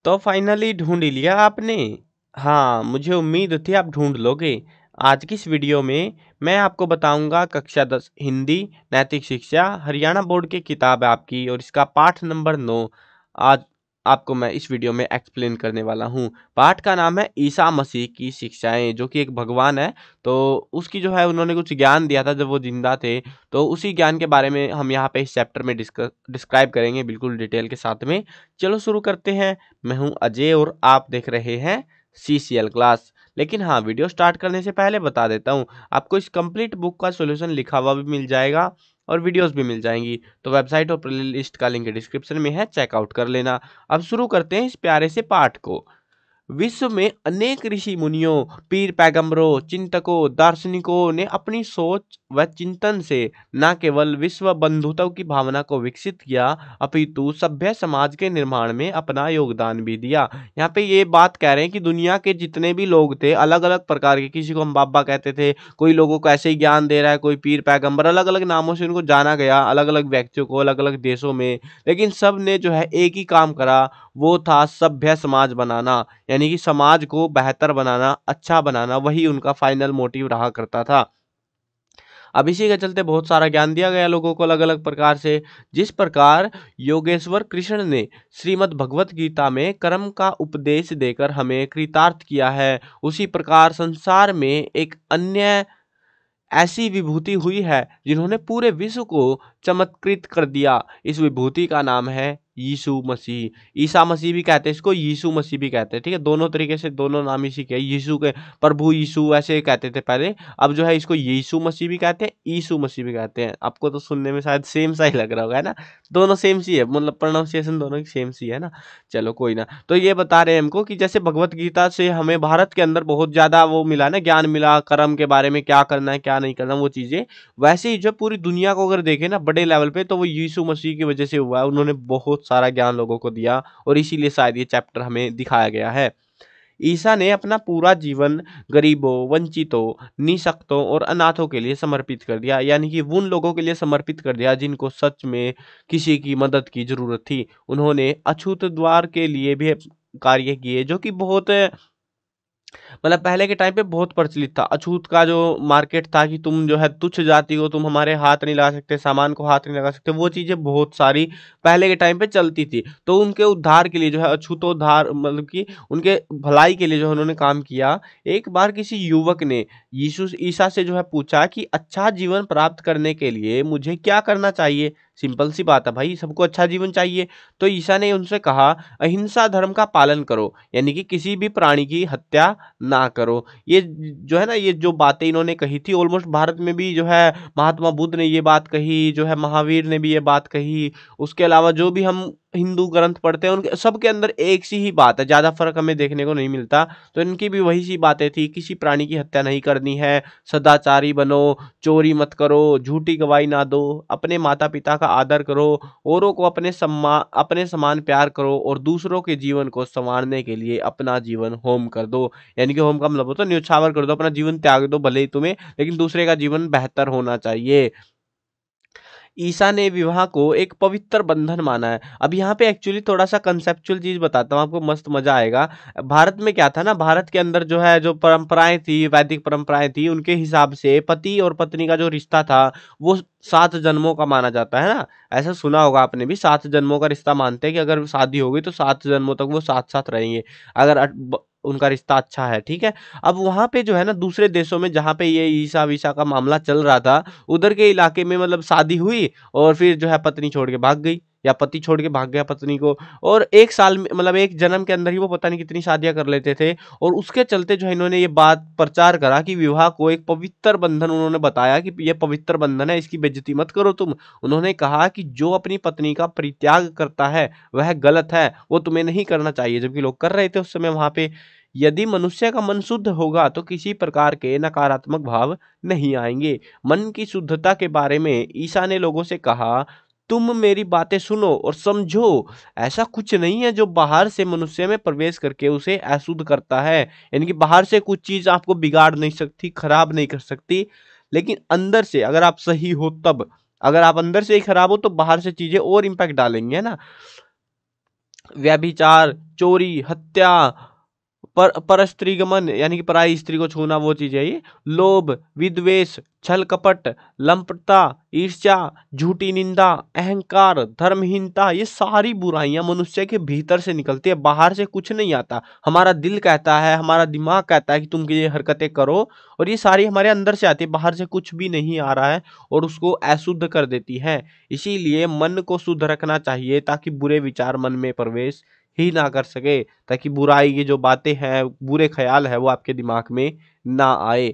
तो फाइनली ढूंढ ही लिया आपने। हाँ, मुझे उम्मीद थी आप ढूंढ लोगे। आज की इस वीडियो में मैं आपको बताऊंगा कक्षा 10 हिंदी नैतिक शिक्षा हरियाणा बोर्ड की किताब है आपकी, और इसका पाठ नंबर 9 आज आपको मैं इस वीडियो में एक्सप्लेन करने वाला हूँ। पाठ का नाम है ईसा मसीह की शिक्षाएं, जो कि एक भगवान है। तो उसकी जो है उन्होंने कुछ ज्ञान दिया था जब वो जिंदा थे, तो उसी ज्ञान के बारे में हम यहाँ पे इस चैप्टर में डिस्क्राइब करेंगे बिल्कुल डिटेल के साथ में। चलो शुरू करते हैं। मैं हूं अजय और आप देख रहे हैं सीसीएल क्लास। लेकिन हाँ, वीडियो स्टार्ट करने से पहले बता देता हूँ, आपको इस कंप्लीट बुक का सॉल्यूशन लिखा हुआ भी मिल जाएगा और वीडियोस भी मिल जाएंगी। तो वेबसाइट और प्लेलिस्ट का लिंक डिस्क्रिप्शन में है, चेकआउट कर लेना। अब शुरू करते हैं इस प्यारे से पाठ को। विश्व में अनेक ऋषि मुनियों, पीर पैगंबरों, चिंतकों, दार्शनिकों ने अपनी सोच व चिंतन से न केवल विश्व बंधुत्व की भावना को विकसित किया, अपितु सभ्य समाज के निर्माण में अपना योगदान भी दिया। यहाँ पे ये बात कह रहे हैं कि दुनिया के जितने भी लोग थे अलग अलग प्रकार के, किसी को हम बाबा कहते थे, कोई लोगों को ऐसे ही ज्ञान दे रहा है, कोई पीर पैगंबर, अलग अलग नामों से उनको जाना गया, अलग अलग व्यक्तियों को अलग अलग देशों में। लेकिन सब ने जो है एक ही काम करा, वो था सभ्य समाज बनाना, यानी कि समाज को बेहतर बनाना, अच्छा बनाना, वही उनका फाइनल मोटिव रहा करता था। अब इसी के चलते बहुत सारा ज्ञान दिया गया लोगों को अलग अलग प्रकार से। जिस प्रकार योगेश्वर कृष्ण ने श्रीमद् भगवत गीता में कर्म का उपदेश देकर हमें कृतार्थ किया है, उसी प्रकार संसार में एक अन्य ऐसी विभूति हुई है जिन्होंने पूरे विश्व को चमत्कृत कर दिया। इस विभूति का नाम है यीशु मसीह। ईसा मसीह भी कहते हैं इसको, यीशु मसीह भी कहते हैं, ठीक है। दोनों तरीके से दोनों नाम इसी के, यीशु के, प्रभु यीशु ऐसे कहते थे पहले। अब जो है इसको यीशु मसीह भी कहते हैं, यीशु मसीह भी कहते हैं। आपको तो सुनने में शायद सेम सा ही लग रहा होगा, है ना। दोनों सेम सी है, मतलब प्रोनाउंसिएशन दोनों की सेम सी है ना। चलो कोई ना। तो ये बता रहे हैं हमको कि जैसे भगवत गीता से हमें भारत के अंदर बहुत ज्यादा वो मिला ना, ज्ञान मिला कर्म के बारे में, क्या करना है क्या नहीं करना वो चीजें। वैसे ही जब पूरी दुनिया को अगर देखें ना बड़े लेवल पे, तो वो यीशु मसीह की वजह से हुआ है। उन्होंने बहुत सारा ज्ञान लोगों को दिया और इसीलिए शायद ये चैप्टर हमें दिखाया गया है। ईसा ने अपना पूरा जीवन गरीबों, वंचितों, निःशक्तों और अनाथों के लिए समर्पित कर दिया, यानी कि उन लोगों के लिए समर्पित कर दिया जिनको सच में किसी की मदद की जरूरत थी। उन्होंने अछूत द्वार के लिए भी कार्य किए, जो कि बहुत मतलब पहले के टाइम पे बहुत प्रचलित था। अछूत का जो मार्केट था कि तुम जो है तुच्छ जाति हो, तुम हमारे हाथ नहीं लगा सकते, सामान को हाथ नहीं लगा सकते, वो चीजें बहुत सारी पहले के टाइम पे चलती थी। तो उनके उद्धार के लिए जो है अछूतोद्धार, मतलब कि उनके भलाई के लिए जो है उन्होंने काम किया। एक बार किसी युवक ने यीशु ईसा से जो है पूछा कि अच्छा जीवन प्राप्त करने के लिए मुझे क्या करना चाहिए। सिंपल सी बात है भाई, सबको अच्छा जीवन चाहिए। तो ईसा ने उनसे कहा, अहिंसा धर्म का पालन करो, यानी कि किसी भी प्राणी की हत्या ना करो। ये जो है ना, ये जो बातें इन्होंने कही थी, ऑलमोस्ट भारत में भी जो है महात्मा बुद्ध ने ये बात कही, जो है महावीर ने भी ये बात कही। उसके अलावा जो भी हम हिंदू ग्रंथ पढ़ते हैं उनके सबके अंदर एक सी ही बात है, ज्यादा फर्क हमें देखने को नहीं मिलता। तो इनकी भी वही सी बातें थी, किसी प्राणी की हत्या नहीं करनी है, सदाचारी बनो, चोरी मत करो, झूठी गवाही ना दो, अपने माता पिता का आदर करो, औरों को अपने समान प्यार करो, और दूसरों के जीवन को संवारने के लिए अपना जीवन होम कर दो। यानी कि होम का मतलब होता है न्योछावर कर दो, अपना जीवन त्याग दो भले ही तुम्हें, लेकिन दूसरे का जीवन बेहतर होना चाहिए। ईसा ने विवाह को एक पवित्र बंधन माना है। अब यहाँ पे एक्चुअली थोड़ा सा कंसेप्चुअल चीज बताता हूँ आपको, मस्त मजा आएगा। भारत में क्या था ना, भारत के अंदर जो है जो परंपराएं थी, वैदिक परंपराएं थी, उनके हिसाब से पति और पत्नी का जो रिश्ता था वो 7 जन्मों का माना जाता है ना। ऐसा सुना होगा आपने भी, 7 जन्मों का रिश्ता मानते हैं कि अगर शादी होगी तो 7 जन्मों तक वो साथ साथ रहेंगे, अगर उनका रिश्ता अच्छा है, ठीक है। अब वहां पे जो है ना दूसरे देशों में जहाँ पे ये ईसा वीसा का मामला चल रहा था, उधर के इलाके में मतलब शादी हुई और फिर जो है पत्नी छोड़ के भाग गई, या पति छोड़ के भाग गया पत्नी को, और एक साल में मतलब एक जन्म के अंदर ही वो पता नहीं कितनी शादियां कर लेते थे। और उसके चलते जो है इन्होंने ये बात प्रचार करा कि विवाह को एक पवित्र बंधन, उन्होंने बताया कि ये पवित्र बंधन है, इसकी बेइज्जती मत करो तुम। उन्होंने कहा कि जो अपनी पत्नी का परित्याग करता है वह गलत है, वो तुम्हें नहीं करना चाहिए, जबकि लोग कर रहे थे उस समय वहां पे। यदि मनुष्य का मन शुद्ध होगा तो किसी प्रकार के नकारात्मक भाव नहीं आएंगे। मन की शुद्धता के बारे में ईसा ने लोगों से कहा, तुम मेरी बातें सुनो और समझो, ऐसा कुछ नहीं है जो बाहर से मनुष्य में प्रवेश करके उसे अशुद्ध करता है। यानी कि बाहर से कुछ चीज आपको बिगाड़ नहीं सकती, खराब नहीं कर सकती, लेकिन अंदर से अगर आप सही हो तब, अगर आप अंदर से ही खराब हो तो बाहर से चीजें और इम्पैक्ट डालेंगे, है ना। व्यभिचार, चोरी, हत्या, परस्त्रीगमन यानी कि पराई स्त्री को छूना, वो चीज है ये। लोभ, विद्वेष, छल कपट, लंपटता, ईर्ष्या, झूठी निंदा, अहंकार, धर्महीनता, ये सारी बुराइयां मनुष्य के भीतर से निकलती है, बाहर से कुछ नहीं आता। हमारा दिल कहता है, हमारा दिमाग कहता है कि तुम ये हरकतें करो, और ये सारी हमारे अंदर से आती है, बाहर से कुछ भी नहीं आ रहा है और उसको अशुद्ध कर देती है। इसीलिए मन को शुद्ध रखना चाहिए ताकि बुरे विचार मन में प्रवेश ही ना कर सके, ताकि बुराई की जो बातें हैं, बुरे ख्याल है, वो आपके दिमाग में ना आए।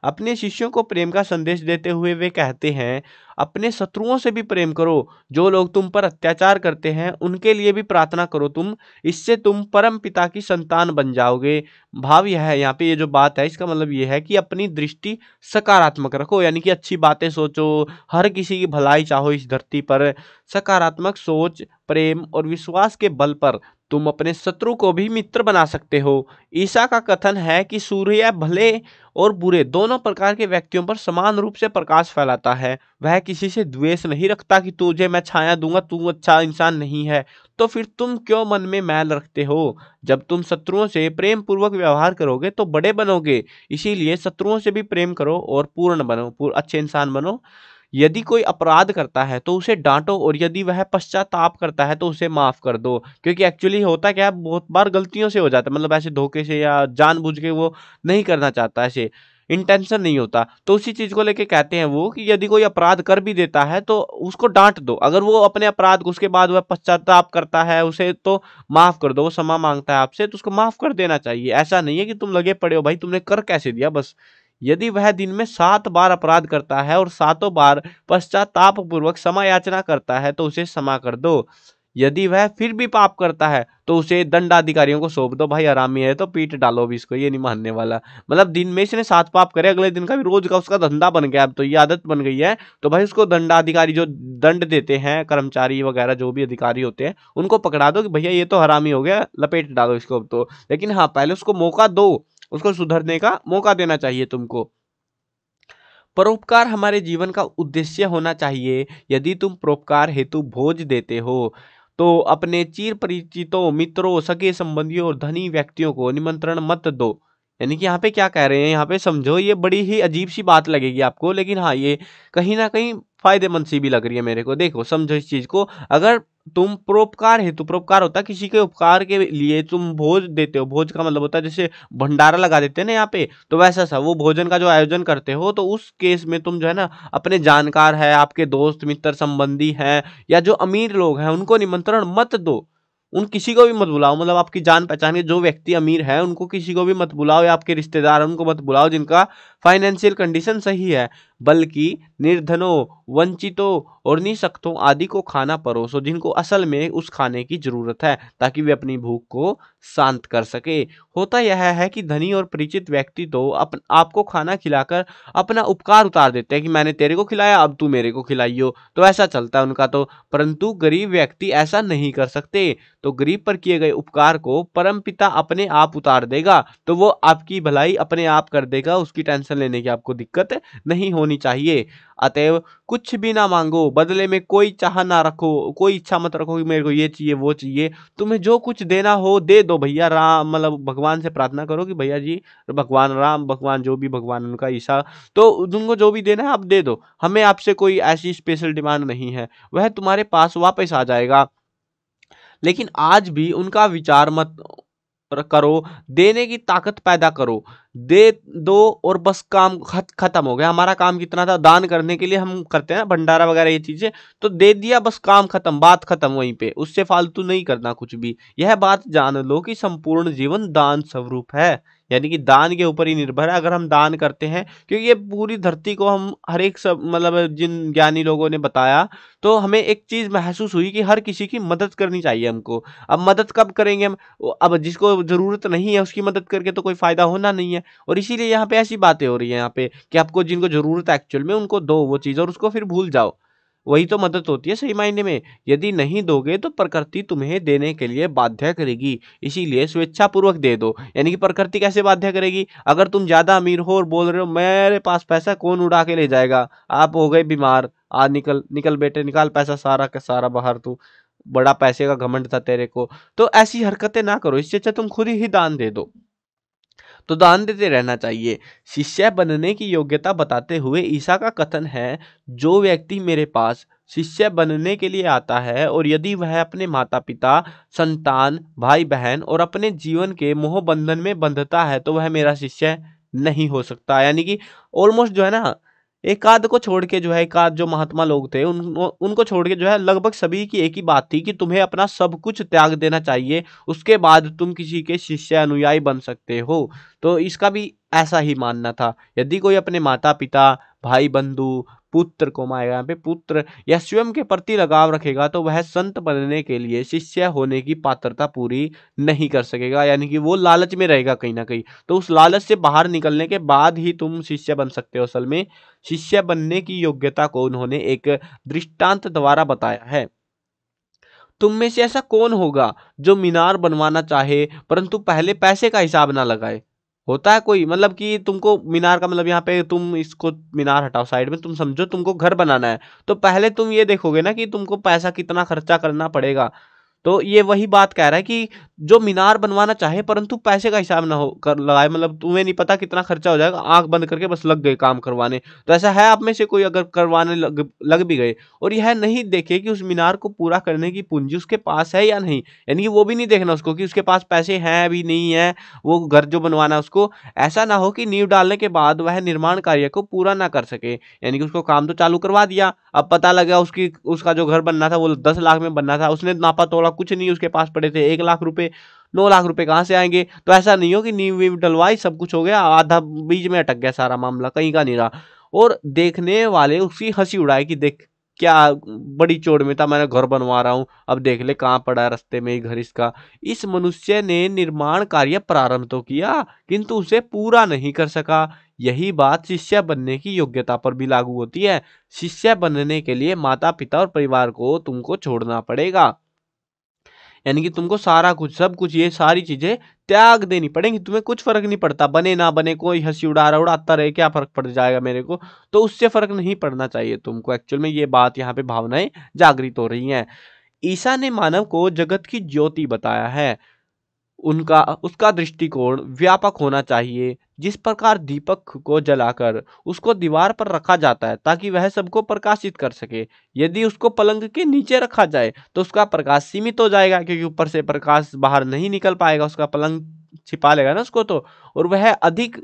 अपने शिष्यों को प्रेम का संदेश देते हुए वे कहते हैं, अपने शत्रुओं से भी प्रेम करो, जो लोग तुम पर अत्याचार करते हैं उनके लिए भी प्रार्थना करो तुम, इससे तुम परम पिता की संतान बन जाओगे। भाव यह है, यहाँ पे ये जो बात है इसका मतलब ये है कि अपनी दृष्टि सकारात्मक रखो, यानी कि अच्छी बातें सोचो, हर किसी की भलाई चाहो इस धरती पर। सकारात्मक सोच, प्रेम और विश्वास के बल पर तुम अपने शत्रु को भी मित्र बना सकते हो। ईसा का कथन है कि सूर्य भले और बुरे दोनों प्रकार के व्यक्तियों पर समान रूप से प्रकाश फैलाता है। वह किसी से द्वेष नहीं रखता कि तुझे मैं छाया दूंगा, तू अच्छा इंसान नहीं है, तो फिर तुम क्यों मन में मैल रखते हो। जब तुम शत्रुओं से प्रेम पूर्वक व्यवहार करोगे तो बड़े बनोगे। इसीलिए शत्रुओं से भी प्रेम करो और पूर्ण बनो, अच्छे इंसान बनो। यदि कोई अपराध करता है तो उसे डांटो, और यदि वह पश्चाताप करता है तो उसे माफ कर दो, क्योंकि एक्चुअली होता क्या है, बहुत बार गलतियों से हो जाता है, मतलब ऐसे धोखे से या जानबूझ के वो नहीं करना चाहता, ऐसे इंटेंशन नहीं होता। तो उसी चीज को लेके कहते हैं वो कि यदि कोई अपराध कर भी देता है तो उसको डांट दो, अगर वो अपने अपराध को उसके बाद वह पश्चाताप करता है, उसे तो माफ कर दो, वो क्षमा मांगता है आपसे तो उसको माफ कर देना चाहिए। ऐसा नहीं है कि तुम लगे पड़े हो भाई तुमने कर कैसे दिया बस। यदि वह दिन में 7 बार अपराध करता है और 7 बार पश्चाताप पूर्वक क्षमा याचना करता है तो उसे क्षमा कर दो। यदि वह फिर भी पाप करता है तो उसे दंडाधिकारियों को सौंप दो, भाई हरामी है तो पीट डालो भी इसको, ये नहीं मानने वाला। मतलब दिन में इसने 7 पाप करे, अगले दिन का भी रोज का उसका धंधा बन गया, अब तो ये आदत बन गई है, तो भाई उसको दंडाधिकारी जो दंड देते हैं, कर्मचारी वगैरह जो भी अधिकारी होते हैं, उनको पकड़ा दो कि भैया ये तो हरामी हो गया, लपेट डालो इसको अब तो। लेकिन हाँ, पहले उसको मौका दो, उसको सुधरने का मौका देना चाहिए तुमको। परोपकार हमारे जीवन का उद्देश्य होना चाहिए। यदि तुम परोपकार हेतु भोज देते हो तो अपने चिर परिचितों, मित्रों, सगे संबंधियों और धनी व्यक्तियों को निमंत्रण मत दो। यानी कि यहाँ पे क्या कह रहे हैं, यहाँ पे समझो, ये बड़ी ही अजीब सी बात लगेगी आपको, लेकिन हाँ ये कहीं ना कहीं फायदेमंद सी भी लग रही है मेरे को। देखो समझो इस चीज को, अगर तुम परोपकार हेतु, परोपकार होता है किसी के उपकार के लिए तुम भोज देते हो, भोज का मतलब होता है जैसे भंडारा लगा देते हैं ना यहाँ पे, तो वैसा सा वो भोजन का जो आयोजन करते हो, तो उस केस में तुम जो है ना अपने जानकार है, आपके दोस्त मित्र संबंधी हैं या जो अमीर लोग हैं उनको निमंत्रण मत दो। उन किसी को भी मत बुलाओ, मतलब आपकी जान पहचान के जो व्यक्ति अमीर है उनको किसी को भी मत बुलाओ, या आपके रिश्तेदार उनको मत बुलाओ जिनका फाइनेंशियल कंडीशन सही है, बल्कि निर्धनों, वंचितों और निःशक्तों आदि को खाना परोसो, जिनको असल में उस खाने की जरूरत है, ताकि वे अपनी भूख को शांत कर सके। होता यह है कि धनी और परिचित व्यक्ति तो आपको खाना खिलाकर अपना उपकार उतार देते हैं कि मैंने तेरे को खिलाया अब तू मेरे को खिलाइयो, तो ऐसा चलता है उनका तो। परंतु गरीब व्यक्ति ऐसा नहीं कर सकते, तो गरीब पर किए गए उपकार को परमपिता अपने आप उतार देगा, तो वो आपकी भलाई अपने आप कर देगा, उसकी टेंशन लेने की आपको दिक्कत नहीं होनी चाहिए। अतएव कुछ भी ना मांगो, बदले में कोई चाह ना रखो, कोई इच्छा मत रखो कि मेरे को ये चाहिए वो चाहिए, तुम्हें जो कुछ देना हो दे दो भैया। राम मतलब भगवान से प्रार्थना करो कि भैया जी, भगवान राम, भगवान जो भी भगवान उनका ईसा, तो उनको जो भी देना है आप दे दो, हमें आपसे कोई ऐसी स्पेशल डिमांड नहीं है, वह तुम्हारे पास वापस आ जाएगा। लेकिन आज भी उनका विचार मत करो, देने की ताकत पैदा करो, दे दो और बस काम खत्म हो गया। हमारा काम कितना था, दान करने के लिए हम करते हैं ना भंडारा वगैरह ये चीजें, तो दे दिया बस काम खत्म, बात खत्म वहीं पे, उससे फालतू नहीं करना कुछ भी। यह बात जान लो कि संपूर्ण जीवन दान स्वरूप है, यानी कि दान के ऊपर ही निर्भर है। अगर हम दान करते हैं, क्योंकि ये पूरी धरती को हम हर एक सब मतलब जिन ज्ञानी लोगों ने बताया, तो हमें एक चीज महसूस हुई कि हर किसी की मदद करनी चाहिए हमको। अब मदद कब करेंगे हम, अब जिसको जरूरत नहीं है उसकी मदद करके तो कोई फायदा होना नहीं है। और इसीलिए यहाँ पे ऐसी बातें हो रही है यहाँ पे कि आपको जिनको जरूरत है एक्चुअल में उनको दो वो चीज, और उसको फिर भूल जाओ, वही तो मदद होती है सही मायने में। यदि नहीं दोगे तो प्रकृति तुम्हें देने के लिए बाध्य करेगी, इसीलिए स्वेच्छा पूर्वक दे दो। यानी कि प्रकृति कैसे बाध्य करेगी, अगर तुम ज्यादा अमीर हो और बोल रहे हो मेरे पास पैसा कौन उड़ा के ले जाएगा, आप हो गए बीमार, आ निकल निकल बेटे निकाल पैसा सारा का सारा बाहर तू, बड़ा पैसे का घमंड था तेरे को। तो ऐसी हरकतें ना करो, इससे अच्छा तुम खुद ही दान दे दो। तो दान देते रहना चाहिए। शिष्य बनने की योग्यता बताते हुए ईसा का कथन है, जो व्यक्ति मेरे पास शिष्य बनने के लिए आता है और यदि वह अपने माता पिता, संतान, भाई बहन और अपने जीवन के मोह बंधन में बंधता है तो वह मेरा शिष्य नहीं हो सकता। यानी कि ऑलमोस्ट जो है ना, एक आध को छोड़ के जो है, एक आध जो महात्मा लोग थे उनको छोड़ के जो है लगभग सभी की एक ही बात थी कि तुम्हें अपना सब कुछ त्याग देना चाहिए, उसके बाद तुम किसी के शिष्य अनुयायी बन सकते हो। तो इसका भी ऐसा ही मानना था। यदि कोई अपने माता पिता, भाई बंधु, पुत्र को माएगा यहाँ पे पुत्र या स्वयं के प्रति लगाव रखेगा तो वह संत बनने के लिए शिष्य होने की पात्रता पूरी नहीं कर सकेगा। यानी कि वो लालच में रहेगा कहीं ना कहीं। तो उस लालच से बाहर निकलने के बाद ही तुम शिष्य बन सकते हो। असल में शिष्य बनने की योग्यता को उन्होंने एक दृष्टांत द्वारा बताया है। तुम में से ऐसा कौन होगा जो मीनार बनवाना चाहे परंतु पहले पैसे का हिसाब ना लगाए। होता है कोई, मतलब कि तुमको मीनार का मतलब यहाँ पे तुम इसको मीनार हटाओ साइड में, तुम समझो तुमको घर बनाना है तो पहले तुम ये देखोगे ना कि तुमको पैसा कितना खर्चा करना पड़ेगा। तो ये वही बात कह रहा है कि जो मीनार बनवाना चाहे परंतु पैसे का हिसाब ना हो कर लगाए, मतलब तुम्हें नहीं पता कितना खर्चा हो जाएगा, आंख बंद करके बस लग गए काम करवाने। तो ऐसा है आप में से कोई अगर करवाने लग भी गए और यह नहीं देखे कि उस मीनार को पूरा करने की पूंजी उसके पास है या नहीं, यानी कि वो भी नहीं देखना उसको कि उसके पास पैसे हैं अभी नहीं है, वो घर जो बनवाना है उसको, ऐसा ना हो कि नींव डालने के बाद वह निर्माण कार्य को पूरा ना कर सके। यानी कि उसको काम तो चालू करवा दिया, अब पता लगा उसका जो घर बनना था वो 10 लाख में बनना था, उसने नापा तोला कुछ नहीं, उसके पास पड़े थे 1 लाख रुपए, 9 लाख रुपए कहाँ से आएंगे। तो ऐसा नहीं हो कि नींव वीव डलवाई सब कुछ हो गया, आधा बीच में अटक गया सारा मामला, कहीं का नहीं रहा और देखने वाले उसकी हंसी उड़ाए कि देख क्या बड़ी चौड़ में था, मैंने घर बनवा रहा हूं, अब देख ले कहाँ पड़ा है रास्ते में ही घर इसका। इस मनुष्य ने निर्माण कार्य प्रारंभ तो किया किंतु उसे पूरा नहीं कर सका। यही बात शिष्य बनने की योग्यता पर भी लागू होती है। शिष्य बनने के लिए माता पिता और परिवार को तुमको छोड़ना पड़ेगा। यानी कि तुमको सारा कुछ, सब कुछ, ये सारी चीजें त्याग देनी पड़ेंगी। तुम्हें कुछ फर्क नहीं पड़ता, बने ना बने, कोई हंसी उड़ा रहा उड़ाता रहे, क्या फर्क पड़ जाएगा मेरे को। तो उससे फर्क नहीं पड़ना चाहिए तुमको। एक्चुअल में ये बात यहाँ पे भावनाएं जागृत हो रही हैं। ईसा ने मानव को जगत की ज्योति बताया है। उनका उसका दृष्टिकोण व्यापक होना चाहिए। जिस प्रकार दीपक को जलाकर उसको दीवार पर रखा जाता है ताकि वह सबको प्रकाशित कर सके, यदि उसको पलंग के नीचे रखा जाए तो उसका प्रकाश सीमित हो जाएगा क्योंकि ऊपर से प्रकाश बाहर नहीं निकल पाएगा, उसका पलंग छिपा लेगा ना उसको तो, और वह अधिक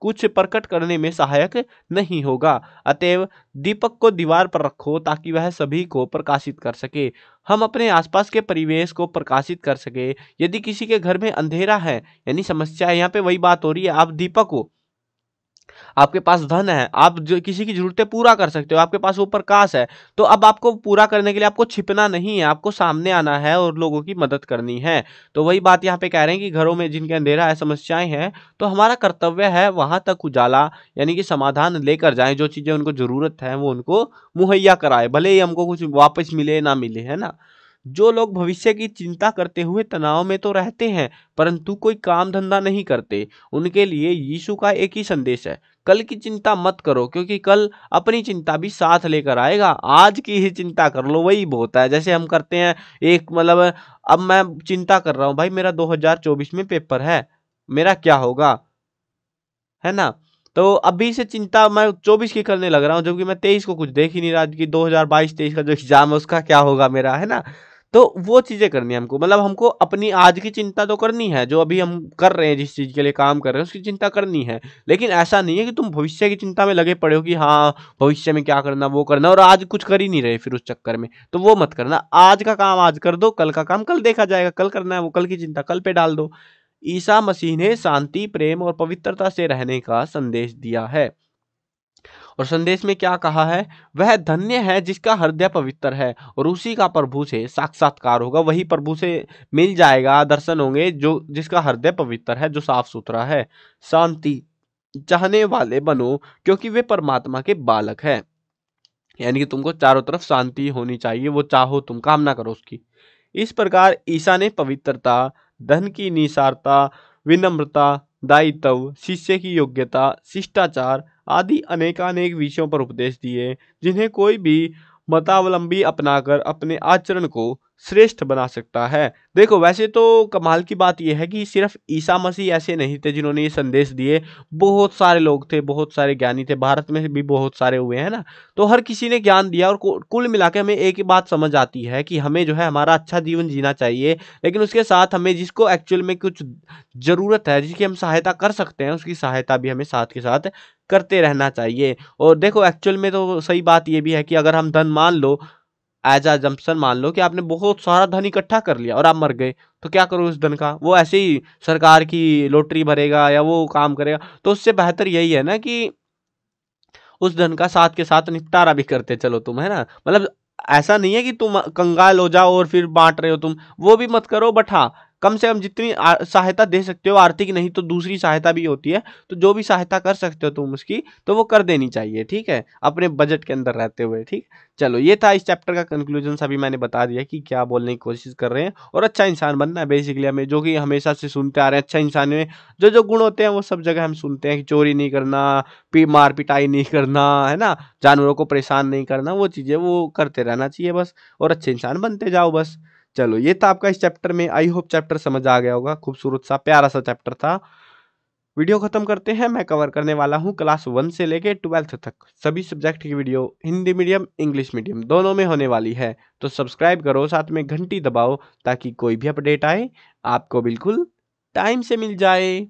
कुछ प्रकट करने में सहायक नहीं होगा। अतएव दीपक को दीवार पर रखो ताकि वह सभी को प्रकाशित कर सके, हम अपने आसपास के परिवेश को प्रकाशित कर सके। यदि किसी के घर में अंधेरा है, यानी समस्या है, यहाँ पे वही बात हो रही है, आप दीपक हो, आपके पास धन है, आप जो किसी की जरूरतें पूरा कर सकते हो, आपके पास वो प्रकाश है, तो अब आपको पूरा करने के लिए आपको छिपना नहीं है, आपको सामने आना है और लोगों की मदद करनी है। तो वही बात यहाँ पे कह रहे हैं कि घरों में जिनके अंधेरा है, समस्याएं हैं, तो हमारा कर्तव्य है वहां तक उजाला यानी कि समाधान लेकर जाएं। जो चीजें उनको जरूरत है वो उनको मुहैया कराए, भले ही हमको कुछ वापस मिले ना मिले, है ना। जो लोग भविष्य की चिंता करते हुए तनाव में तो रहते हैं परंतु कोई काम धंधा नहीं करते, उनके लिए यीशु का एक ही संदेश है, कल की चिंता मत करो क्योंकि कल अपनी चिंता भी साथ लेकर आएगा। आज की ही चिंता कर लो, वही बहुत है। जैसे हम करते हैं एक, मतलब अब मैं चिंता कर रहा हूँ भाई, मेरा 2024 में पेपर है, मेरा क्या होगा, है ना। तो अभी से चिंता मैं 24 की करने लग रहा हूँ जबकि मैं 23 को कुछ देख ही नहीं रहा कि 2022-23 का जो एग्जाम है उसका क्या होगा मेरा, है ना। तो वो चीजें करनी है हमको, मतलब हमको अपनी आज की चिंता तो करनी है, जो अभी हम कर रहे हैं, जिस चीज के लिए काम कर रहे हैं उसकी चिंता करनी है। लेकिन ऐसा नहीं है कि तुम भविष्य की चिंता में लगे पड़े हो कि हाँ भविष्य में क्या करना वो करना, और आज कुछ कर ही नहीं रहे फिर उस चक्कर में, तो वो मत करना। आज का काम आज कर दो, कल का काम कल देखा जाएगा, कल करना है वो, कल की चिंता कल पे डाल दो। ईसा मसीह ने शांति, प्रेम और पवित्रता से रहने का संदेश दिया है। और संदेश में क्या कहा है, वह धन्य है जिसका हृदय पवित्र है और उसी का प्रभु से साक्षात्कार होगा, वही प्रभु से मिल जाएगा, दर्शन होंगे, जो जिसका हृदय पवित्र है, जो साफ सुथरा है। शांति चाहने वाले बनो क्योंकि वे परमात्मा के बालक हैं। यानी कि तुमको चारों तरफ शांति होनी चाहिए, वो चाहो तुम, कामना करो उसकी। इस प्रकार ईसा ने पवित्रता, धन की निसारता, विनम्रता, दायित्व, शिष्य की योग्यता, शिष्टाचार आदि अनेकानेक विषयों पर उपदेश दिए जिन्हें कोई भी मतावलंबी अपनाकर अपने आचरण को श्रेष्ठ बना सकता है। देखो वैसे तो कमाल की बात यह है कि सिर्फ ईसा मसीह ऐसे नहीं थे जिन्होंने ये संदेश दिए, बहुत सारे लोग थे, बहुत सारे ज्ञानी थे, भारत में भी बहुत सारे हुए हैं ना। तो हर किसी ने ज्ञान दिया और कुल मिला के हमें एक ही बात समझ आती है कि हमें जो है हमारा अच्छा जीवन जीना चाहिए, लेकिन उसके साथ हमें जिसको एक्चुअल में कुछ ज़रूरत है, जिसकी हम सहायता कर सकते हैं, उसकी सहायता भी हमें साथ के साथ करते रहना चाहिए। और देखो एक्चुअल में तो सही बात ये भी है कि अगर हम धन मान लो, एज अजम्पशन मान लो कि आपने बहुत सारा धन इकट्ठा कर लिया और आप मर गए, तो क्या करो उस धन का? वो ऐसे ही सरकार की लॉटरी भरेगा या वो काम करेगा। तो उससे बेहतर यही है ना कि उस धन का साथ के साथ निपटारा भी करते चलो तुम, है ना? मतलब ऐसा नहीं है कि तुम कंगाल हो जाओ और फिर बांट रहे हो तुम, वो भी मत करो, बट हाँ कम से कम जितनी सहायता दे सकते हो, आर्थिक नहीं तो दूसरी सहायता भी होती है, तो जो भी सहायता कर सकते हो तुम उसकी, तो वो कर देनी चाहिए, ठीक है, अपने बजट के अंदर रहते हुए, ठीक। चलो ये था इस चैप्टर का कंक्लूजन, अभी मैंने बता दिया कि क्या बोलने की कोशिश कर रहे हैं। और अच्छा इंसान बनना है बेसिकली हमें, जो कि हमेशा से सुनते आ रहे हैं, अच्छा इंसान में जो जो गुण होते हैं वो सब जगह हम सुनते हैं कि चोरी नहीं करना, मार पिटाई नहीं करना, है ना, जानवरों को परेशान नहीं करना, वो चीज़ें वो करते रहना चाहिए बस, और अच्छे इंसान बनते जाओ बस। चलो ये था आपका इस चैप्टर में, आई होप चैप्टर समझ आ गया होगा, खूबसूरत सा प्यारा सा चैप्टर था। वीडियो खत्म करते हैं। मैं कवर करने वाला हूँ क्लास 1 से लेके 12th तक सभी सब्जेक्ट की video, Hindi medium English medium दोनों में होने वाली है। तो सब्सक्राइब करो, साथ में घंटी दबाओ ताकि कोई भी अपडेट आए आपको बिल्कुल टाइम से मिल जाए।